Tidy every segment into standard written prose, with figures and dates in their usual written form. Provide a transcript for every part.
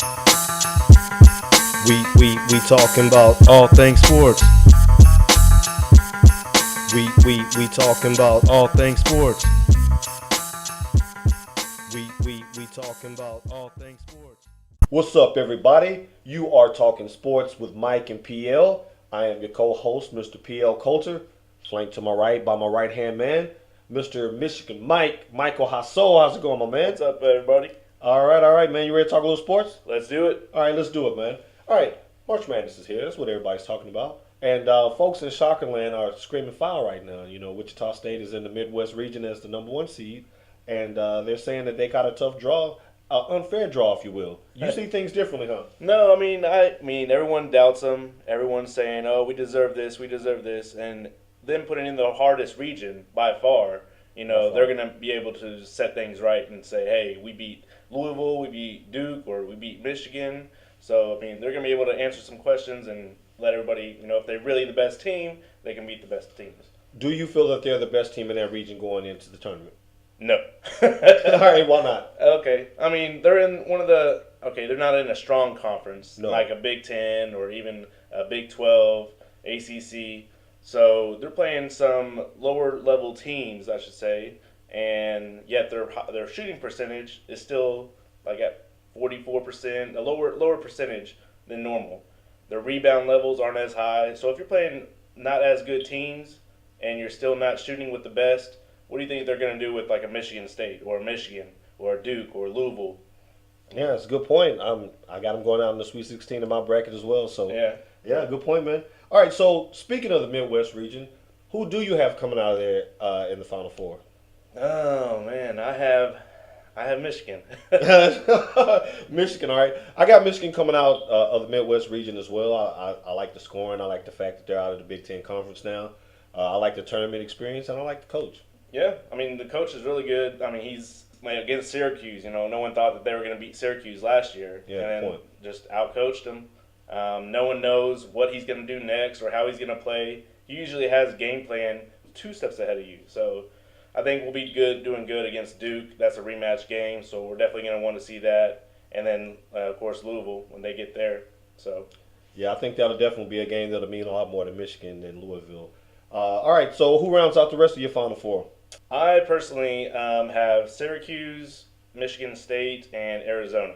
We talking about all things sports. We talking about all things sports. We talking about all things sports. What's up, everybody? You are talking sports with Mike and P.L. I am your co-host, Mr. P.L. Coulter. Flanked to my right by my right-hand man, Mr. Michigan Michael Hasso. How's it going, my man? What's up, everybody? All right, man. You ready to talk a little sports? Let's do it. All right, let's do it, man. All right, March Madness is here. That's what everybody's talking about. And folks in Shockerland are screaming foul right now. You know, Wichita State is in the Midwest region as the number one seed, and they're saying that they got a tough draw, unfair draw, if you will. You see things differently, huh? No, I mean, everyone doubts them. Everyone's saying, "Oh, we deserve this, and them putting in the hardest region by far. They're gonna be able to set things right and say, "Hey, we beat Louisville, we beat Duke, or we beat Michigan." So, I mean, they're gonna be able to answer some questions and let everybody, if they're really the best team, they can beat the best teams. Do you feel that they're the best team in that region going into the tournament? No. All right, why not? Okay. I mean, they're in one of the. Okay, they're not in a strong conference like a Big Ten or even a Big 12, ACC. So they're playing some lower level teams, I should say, and yet their shooting percentage is still like at 44%, a lower percentage than normal. Their rebound levels aren't as high. So if you're playing not as good teams and you're still not shooting with the best, what do you think they're going to do with like a Michigan State or a Michigan or a Duke or Louisville? Yeah, that's a good point. I got them going out in the Sweet 16 in my bracket as well. So yeah, good point, man. All right, so speaking of the Midwest region, who do you have coming out of there in the Final Four? Oh man, I have Michigan. Michigan, all right. I got Michigan coming out of the Midwest region as well. I like the scoring. I like the fact that they're out of the Big Ten Conference now. I like the tournament experience, and I like the coach. Yeah, I mean, the coach is really good. I mean, he's against Syracuse. No one thought that they were going to beat Syracuse last year. Yeah, and point. Just outcoached them. No one knows what he's going to do next or how he's going to play. He usually has a game plan 2 steps ahead of you. So I think we'll be doing good against Duke. That's a rematch game, so we're definitely going to want to see that. And then, of course, Louisville when they get there. So yeah, I think that'll definitely be a game that'll mean a lot more to Michigan than Louisville. All right, so who rounds out the rest of your Final Four? I personally have Syracuse, Michigan State, and Arizona.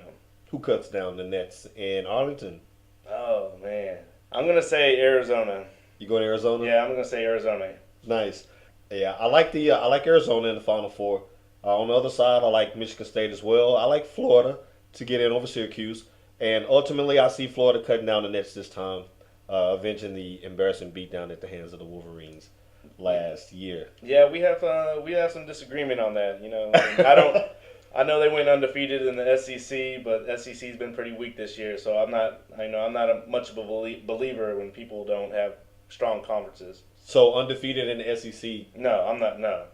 Who cuts down the Nets in Arlington? Oh, man. I'm going to say Arizona. You going to Arizona? Yeah, I'm going to say Arizona. Nice. Yeah, I like Arizona in the Final Four. On the other side, I like Michigan State as well. I like Florida to get in over Syracuse. And ultimately, I see Florida cutting down the Nets this time, avenging the embarrassing beatdown at the hands of the Wolverines last year. Yeah, we have some disagreement on that. I know they went undefeated in the SEC, but SEC's been pretty weak this year. So I'm not much of a believer when people don't have strong conferences. So undefeated in the SEC? No, I'm not. No.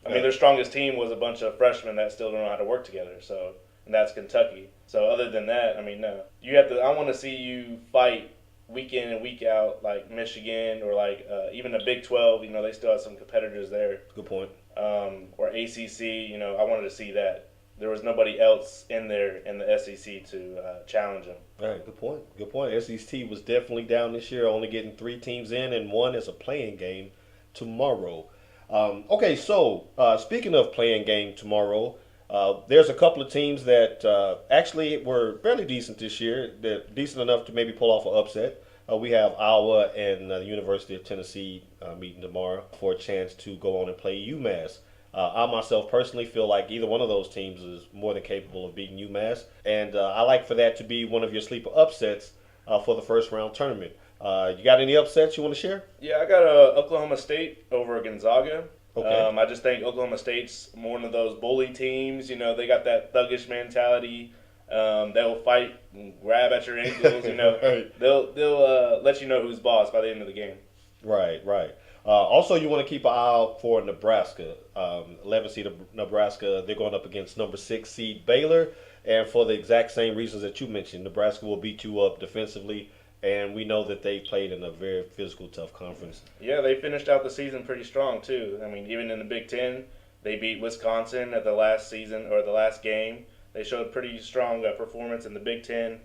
I mean, their strongest team was a bunch of freshmen that still don't know how to work together. So, and that's Kentucky. So other than that, I mean, no. I want to see you fight week in and week out like Michigan or like even the Big 12. They still have some competitors there. Good point. Or ACC. I wanted to see that. There was nobody else in there in the SEC to challenge them. All right, good point. Good point. SEC was definitely down this year, only getting 3 teams in, and one is a playing game tomorrow. Okay, so speaking of playing game tomorrow, there's a couple of teams that actually were fairly decent this year. They're decent enough to maybe pull off an upset. We have Iowa and the University of Tennessee meeting tomorrow for a chance to go on and play UMass. I myself personally feel like either one of those teams is more than capable of beating UMass, and I like for that to be one of your sleeper upsets for the first round tournament. You got any upsets you want to share? Yeah, I got Oklahoma State over Gonzaga. Okay. I just think Oklahoma State's more one of those bully teams. They got that thuggish mentality. They'll fight and grab at your ankles. Right. They'll let you know who's boss by the end of the game. Right. Also, you want to keep an eye out for Nebraska. 11 seed of Nebraska, they're going up against number 6 seed Baylor. And for the exact same reasons that you mentioned, Nebraska will beat you up defensively. And we know that they played in a very physical, tough conference. Yeah, they finished out the season pretty strong, too. I mean, even in the Big Ten, they beat Wisconsin at the last season or the last game. They showed pretty strong performance in the Big Ten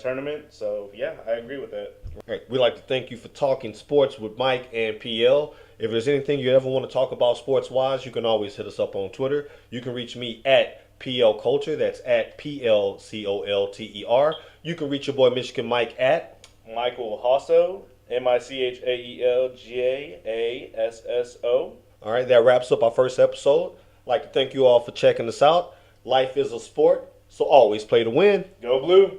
tournament. So, yeah, I agree with that. All right. We'd like to thank you for talking sports with Mike and PL. If there's anything you ever want to talk about sports-wise, you can always hit us up on Twitter. You can reach me at PL Culture. That's at PLCOLTER. You can reach your boy Michigan Mike at Michael Hasso, MichaelGasso. All right, that wraps up our first episode. I'd like to thank you all for checking us out. Life is a sport, so always play to win. Go Blue!